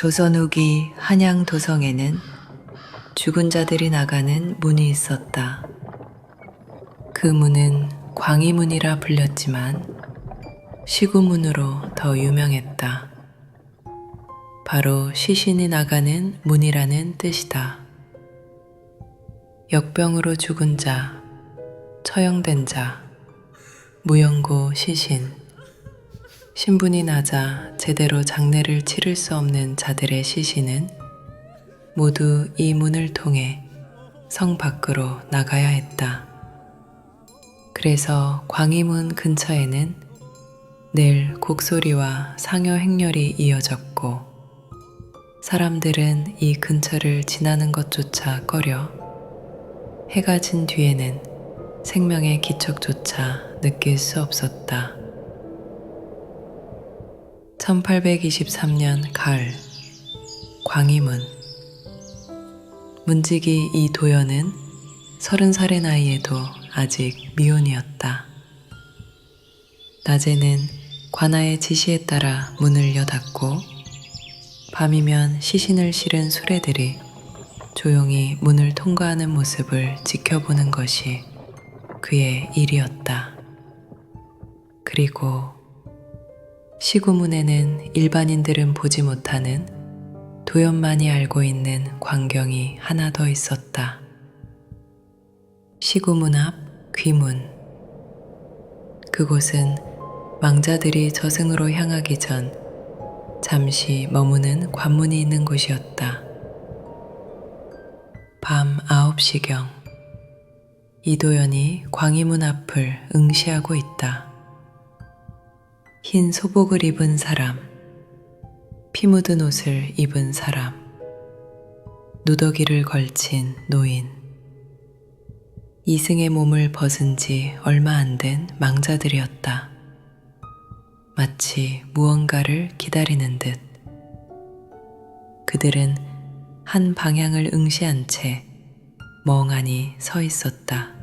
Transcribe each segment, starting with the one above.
조선 후기 한양 도성에는 죽은 자들이 나가는 문이 있었다. 그 문은 광희문이라 불렸지만 시구문으로 더 유명했다. 바로 시신이 나가는 문이라는 뜻이다. 역병으로 죽은 자, 처형된 자, 무연고 시신, 신분이 낮아 제대로 장례를 치를 수 없는 자들의 시신은 모두 이 문을 통해 성 밖으로 나가야 했다. 그래서 광희문 근처에는 늘 곡소리와 상여 행렬이 이어졌고 사람들은 이 근처를 지나는 것조차 꺼려 해가 진 뒤에는 생명의 기척조차 느낄 수 없었다. 1823년 가을, 광희문. 문지기 이 도연은 30살의 나이에도 아직 미혼이었다. 낮에는 관아의 지시에 따라 문을 여닫고 밤이면 시신을 실은 수레들이 조용히 문을 통과하는 모습을 지켜보는 것이 그의 일이었다. 그리고 시구문에는 일반인들은 보지 못하는 도연만이 알고 있는 광경이 하나 더 있었다. 시구문 앞 귀문. 그곳은 망자들이 저승으로 향하기 전 잠시 머무는 관문이 있는 곳이었다. 밤 9시경 이도연이 광희문 앞을 응시하고 있다. 흰 소복을 입은 사람, 피 묻은 옷을 입은 사람, 누더기를 걸친 노인, 이승의 몸을 벗은 지 얼마 안 된 망자들이었다. 마치 무언가를 기다리는 듯. 그들은 한 방향을 응시한 채 멍하니 서 있었다.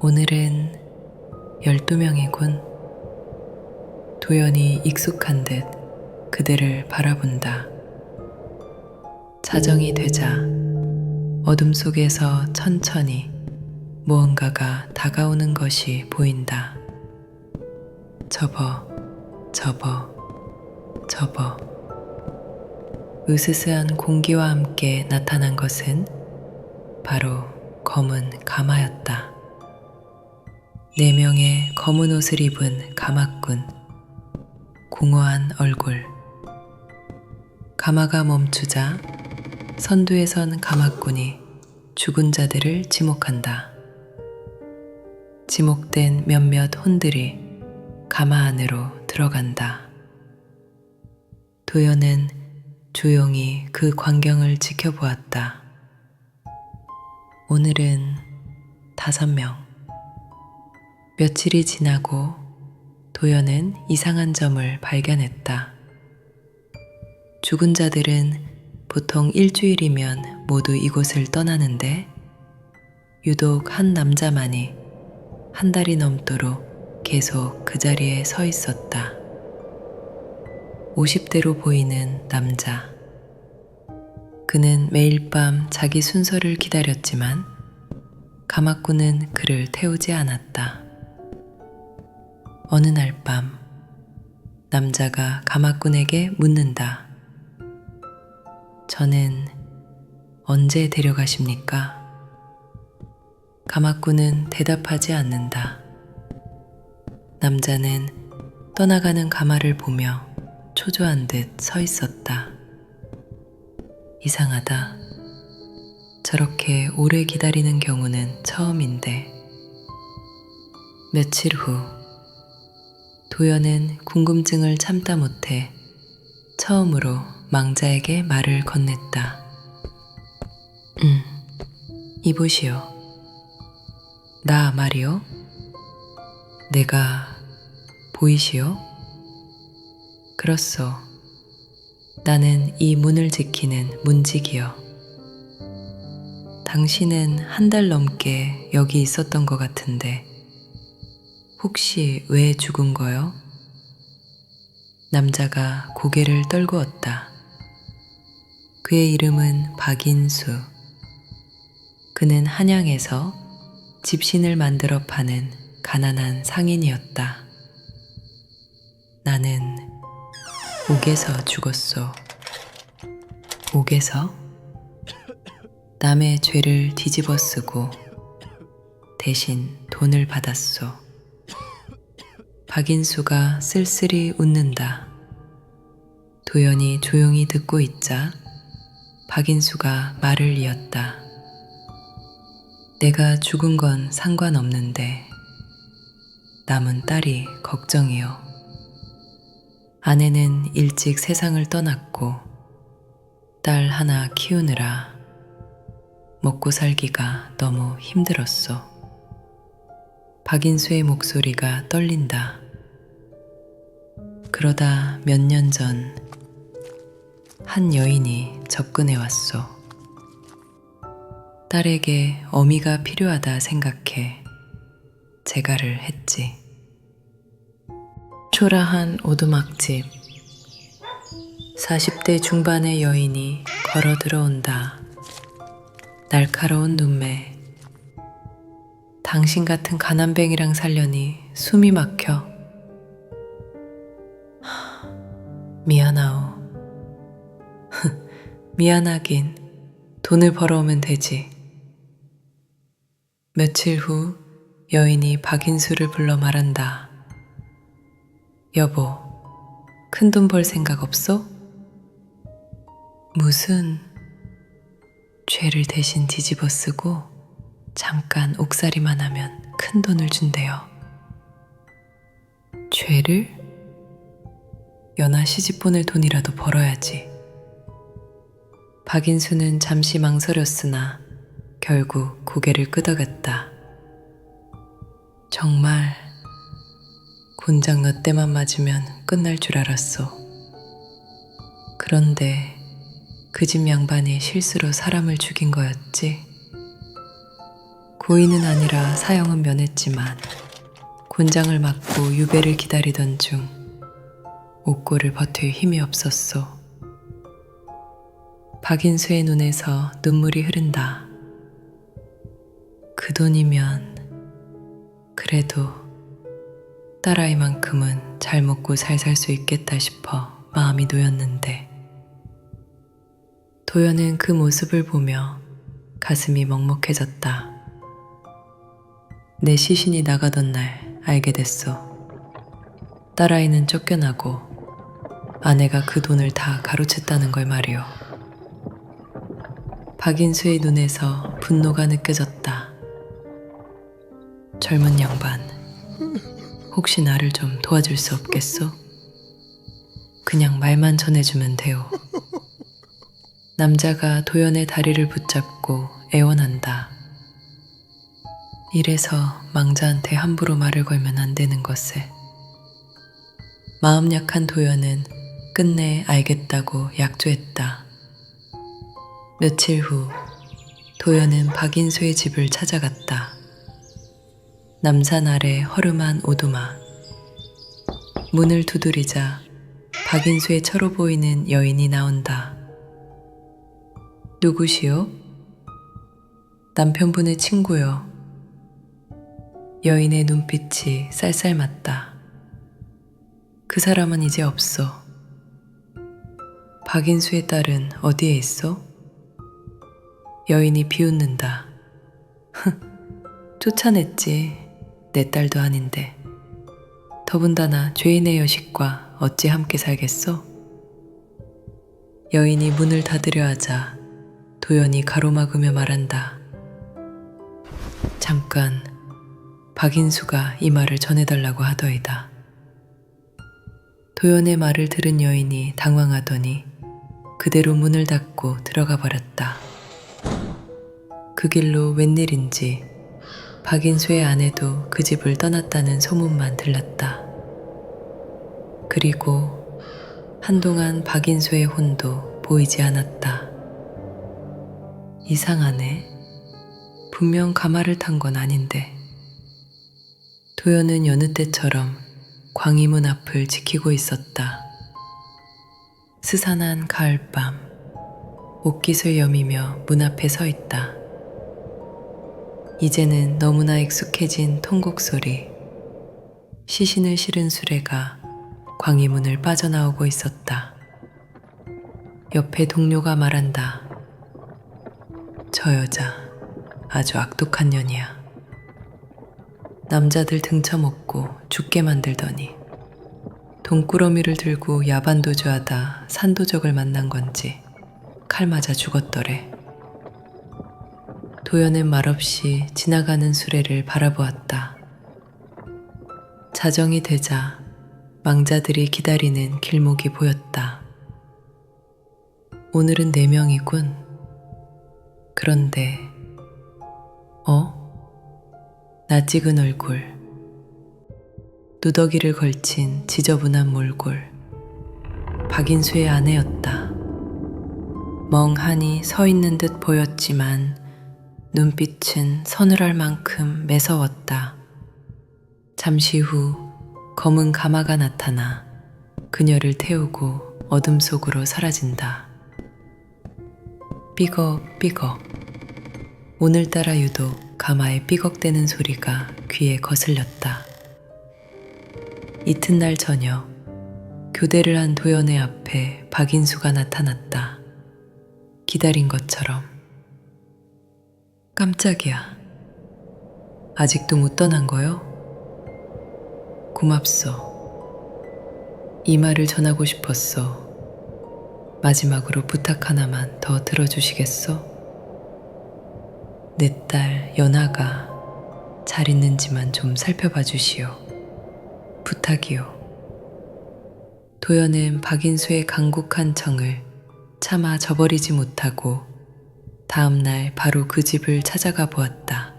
오늘은 12명이군. 도연이 익숙한 듯 그들을 바라본다. 자정이 되자 어둠 속에서 천천히 무언가가 다가오는 것이 보인다. 접어. 으스스한 공기와 함께 나타난 것은 바로 검은 가마였다. 4명의 검은 옷을 입은 가마꾼, 공허한 얼굴. 가마가 멈추자 선두에 선 가마꾼이 죽은 자들을 지목한다. 지목된 몇몇 혼들이 가마 안으로 들어간다. 도연은 조용히 그 광경을 지켜보았다. 오늘은 5명. 며칠이 지나고 도연은 이상한 점을 발견했다. 죽은 자들은 보통 일주일이면 모두 이곳을 떠나는데 유독 한 남자만이 한 달이 넘도록 계속 그 자리에 서 있었다. 50대로 보이는 남자. 그는 매일 밤 자기 순서를 기다렸지만 가마꾼은 그를 태우지 않았다. 어느 날 밤, 남자가 가마꾼에게 묻는다. 저는 언제 데려가십니까? 가마꾼은 대답하지 않는다. 남자는 떠나가는 가마를 보며 초조한 듯 서 있었다. 이상하다. 저렇게 오래 기다리는 경우는 처음인데. 며칠 후, 도연은 궁금증을 참다 못해 처음으로 망자에게 말을 건넸다. 이보시오. 나 말이요? 내가 보이시오? 그렇소. 나는 이 문을 지키는 문지기요. 당신은 한 달 넘게 여기 있었던 것 같은데 혹시 왜 죽은 거요? 남자가 고개를 떨구었다. 그의 이름은 박인수. 그는 한양에서 집신을 만들어 파는 가난한 상인이었다. 나는 옥에서 죽었소. 옥에서? 남의 죄를 뒤집어 쓰고 대신 돈을 받았소. 박인수가 쓸쓸히 웃는다. 도연이 조용히 듣고 있자 박인수가 말을 이었다. 내가 죽은 건 상관없는데 남은 딸이 걱정이요. 아내는 일찍 세상을 떠났고 딸 하나 키우느라 먹고 살기가 너무 힘들었소. 박인수의 목소리가 떨린다. 그러다 몇 년 전 한 여인이 접근해 왔소. 딸에게 어미가 필요하다 생각해 제가를 했지. 초라한 오두막집. 40대 중반의 여인이 걸어 들어온다. 날카로운 눈매. 당신 같은 가난뱅이랑 살려니 숨이 막혀. 미안하오. 미안하긴 돈을 벌어오면 되지. 며칠 후 여인이 박인수를 불러 말한다. 여보, 큰돈 벌 생각 없어? 무슨 죄를 대신 뒤집어 쓰고 잠깐 옥살이만 하면 큰 돈을 준대요. 죄를? 연하 시집 보낼 돈이라도 벌어야지. 박인수는 잠시 망설였으나 결국 고개를 끄덕였다. 정말 곤장 너 때만 맞으면 끝날 줄 알았어. 그런데 그 집 양반이 실수로 사람을 죽인 거였지. 고의는 아니라 사형은 면했지만 곤장을 맞고 유배를 기다리던 중 옥고를 버틸 힘이 없었소. 박인수의 눈에서 눈물이 흐른다. 그 돈이면 그래도 딸아이만큼은 잘 먹고 잘 살 수 있겠다 싶어 마음이 놓였는데 도연은 그 모습을 보며 가슴이 먹먹해졌다. 내 시신이 나가던 날 알게 됐소. 딸아이는 쫓겨나고 아내가 그 돈을 다 가로챘다는 걸 말이오. 박인수의 눈에서 분노가 느껴졌다. 젊은 양반, 혹시 나를 좀 도와줄 수 없겠소? 그냥 말만 전해주면 돼요. 남자가 도연의 다리를 붙잡고 애원한다. 이래서 망자한테 함부로 말을 걸면 안 되는 것을. 마음 약한 도연은 끝내 알겠다고 약조했다. 며칠 후 도연은 박인수의 집을 찾아갔다. 남산 아래 허름한 오두막. 문을 두드리자 박인수의 처로 보이는 여인이 나온다. 누구시오? 남편분의 친구요. 여인의 눈빛이 쌀쌀맞다. 그 사람은 이제 없어. 박인수의 딸은 어디에 있어? 여인이 비웃는다. 쫓아냈지. 내 딸도 아닌데. 더군다나 죄인의 여식과 어찌 함께 살겠어? 여인이 문을 닫으려 하자 도연이 가로막으며 말한다. 잠깐, 박인수가 이 말을 전해달라고 하더이다. 도연의 말을 들은 여인이 당황하더니 그대로 문을 닫고 들어가 버렸다. 그 길로 웬일인지 박인수의 아내도 그 집을 떠났다는 소문만 들렸다. 그리고 한동안 박인수의 혼도 보이지 않았다. 이상하네. 분명 가마를 탄 건 아닌데. 도연은 여느 때처럼 광희문 앞을 지키고 있었다. 스산한 가을밤, 옷깃을 여미며 문 앞에 서 있다. 이제는 너무나 익숙해진 통곡 소리, 시신을 실은 수레가 광희문을 빠져나오고 있었다. 옆에 동료가 말한다. 저 여자 아주 악독한 년이야. 남자들 등쳐먹고 죽게 만들더니 돈꾸러미를 들고 야반도주하다 산도적을 만난 건지 칼 맞아 죽었더래. 도연은 말없이 지나가는 수레를 바라보았다. 자정이 되자 망자들이 기다리는 길목이 보였다. 오늘은 4명이군. 그런데 낯익은 얼굴, 누더기를 걸친 지저분한 몰골, 박인수의 아내였다. 멍하니 서 있는 듯 보였지만 눈빛은 서늘할 만큼 매서웠다. 잠시 후 검은 가마가 나타나 그녀를 태우고 어둠 속으로 사라진다. 삐걱삐걱. 오늘따라 유독 가마에 삐걱대는 소리가 귀에 거슬렸다. 이튿날 저녁, 교대를 한 도연의 앞에 박인수가 나타났다. 기다린 것처럼. 깜짝이야. 아직도 못 떠난 거요? 고맙소. 이 말을 전하고 싶었소. 마지막으로 부탁 하나만 더 들어주시겠소? 내 딸 연아가 잘 있는지만 좀 살펴봐 주시오. 부탁이요. 도연은 박인수의 간곡한 청을 차마 저버리지 못하고 다음 날 바로 그 집을 찾아가 보았다.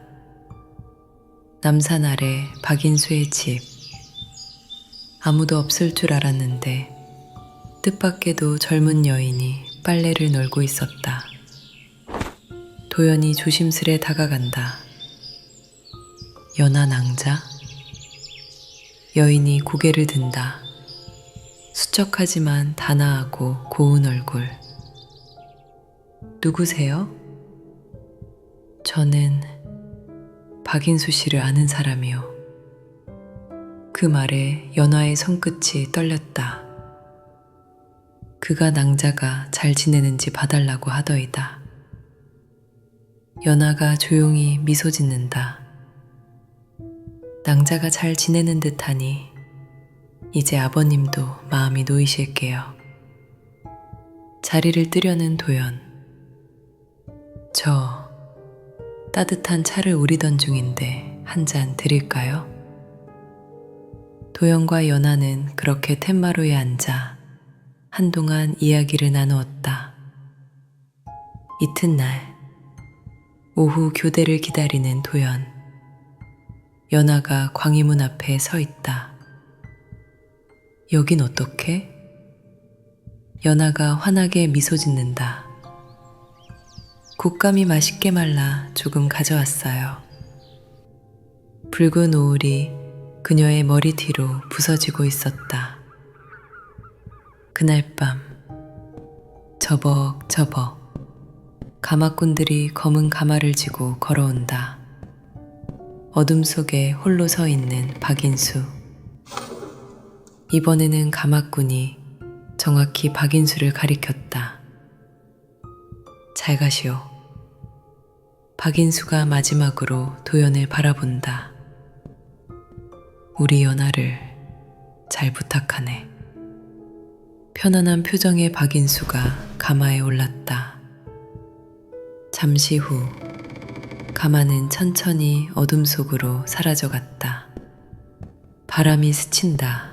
남산 아래 박인수의 집. 아무도 없을 줄 알았는데 뜻밖에도 젊은 여인이 빨래를 널고 있었다. 도연이 조심스레 다가간다. 연하 낭자? 여인이 고개를 든다. 수척하지만 단아하고 고운 얼굴. 누구세요? 저는 박인수 씨를 아는 사람이요. 그 말에 연화의 손끝이 떨렸다. 그가 낭자가 잘 지내는지 봐달라고 하더이다. 연화가 조용히 미소 짓는다. 낭자가 잘 지내는 듯하니 이제 아버님도 마음이 놓이실게요. 자리를 뜨려는 도연. 저 따뜻한 차를 우리던 중인데 한 잔 드릴까요? 도연과 연하는 그렇게 텐마루에 앉아 한동안 이야기를 나누었다. 이튿날 오후 교대를 기다리는 도연. 연하가 광희문 앞에 서 있다. 여긴 어떻게? 연하가 환하게 미소 짓는다. 곶감이 맛있게 말라 조금 가져왔어요. 붉은 오울이 그녀의 머리 뒤로 부서지고 있었다. 그날 밤 저벅저벅 가마꾼들이 검은 가마를 지고 걸어온다. 어둠 속에 홀로 서 있는 박인수. 이번에는 가마꾼이 정확히 박인수를 가리켰다. 잘 가시오. 박인수가 마지막으로 도연을 바라본다. 우리 연하를 잘 부탁하네. 편안한 표정의 박인수가 가마에 올랐다. 잠시 후 가마는 천천히 어둠 속으로 사라져갔다. 바람이 스친다.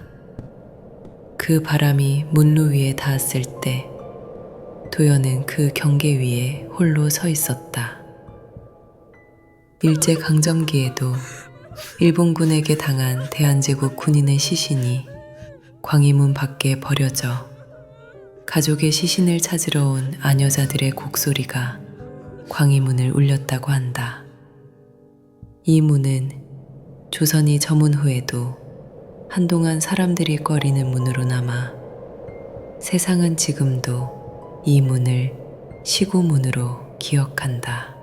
그 바람이 문루 위에 닿았을 때 도연은 그 경계 위에 홀로 서 있었다. 일제강점기에도 일본군에게 당한 대한제국 군인의 시신이 광희문 밖에 버려져 가족의 시신을 찾으러 온 아녀자들의 곡소리가 광희문을 울렸다고 한다. 이 문은 조선이 저문 후에도 한동안 사람들이 꺼리는 문으로 남아 세상은 지금도 이 문을 시구문으로 기억한다.